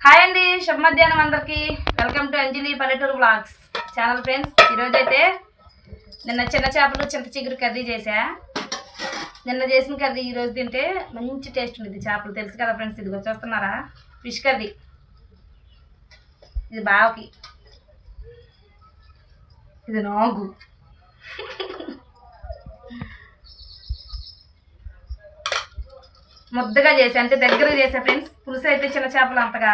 Hi అండి, శుభ మధ్యాహ్నం అందరికీ. వెల్కమ్ టు అంజలి పల్లెటూరు బ్లాగ్స్ ఛానల్ ఫ్రెండ్స్. ఈరోజైతే నిన్న చిన్న చేపలు చింత చిగురు కర్రీ చేసా. నిన్న చేసిన కర్రీ ఈరోజు తింటే మంచి టేస్ట్ ఉంది. చేపలు తెలుసు కదా ఫ్రెండ్స్, ఇదిగో చూస్తున్నారా, ఫిష్ కర్రీ. ఇది బావకి, ఇది నాగు. ముద్దగా చేసా, అంటే దగ్గరగా చేసా ఫ్రెండ్స్. పులుసు అయితే చిన్న చేపలు అంతగా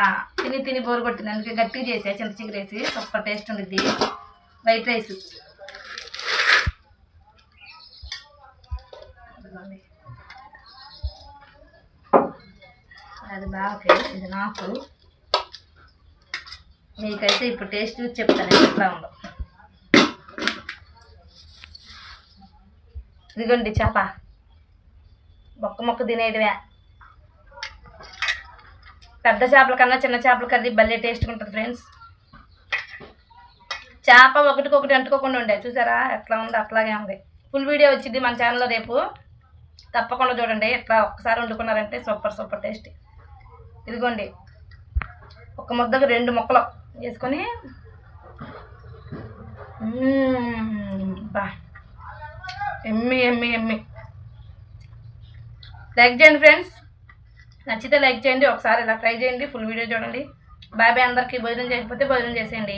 తిని బోరు కొట్టింది, అందుకే గట్టిగా చేసా. చింత చిగురు వేసి సూపర్ టేస్ట్ ఉండిద్ది. వైట్ రైస్, అది బాగా, ఇది నాకు. మీకైతే ఇప్పుడు టేస్ట్ చూసి చెప్తాను ఎట్లా ఉందో. ఇదిగోండి చేప, మొక్క తినేయడమే. పెద్ద చేపల కన్నా చిన్న చేపల కర్రీ భలే టేస్ట్గా ఉంటుంది ఫ్రెండ్స్. చేప ఒకటికొకటి అంటుకోకుండా ఉండే, చూసారా ఎట్లా ఉంది, అట్లాగే ఉంది. ఫుల్ వీడియో వచ్చింది మన ఛానల్లో, రేపు తప్పకుండా చూడండి. ఎట్లా ఒక్కసారి వండుకున్నారంటే సూపర్ టేస్ట్. ఇదిగోండి, ఒక ముద్దకు 2 ముక్కలు వేసుకొని బా ఎమ్మి. లైక్ చేయండి ఫ్రెండ్స్, నచ్చితే లైక్ చేయండి. ఒకసారి ఇలా ట్రై చేయండి, ఫుల్ వీడియో చూడండి. బాయ్ అందరికీ. భోజనం చేయకపోతే భోజనం చేసేయండి.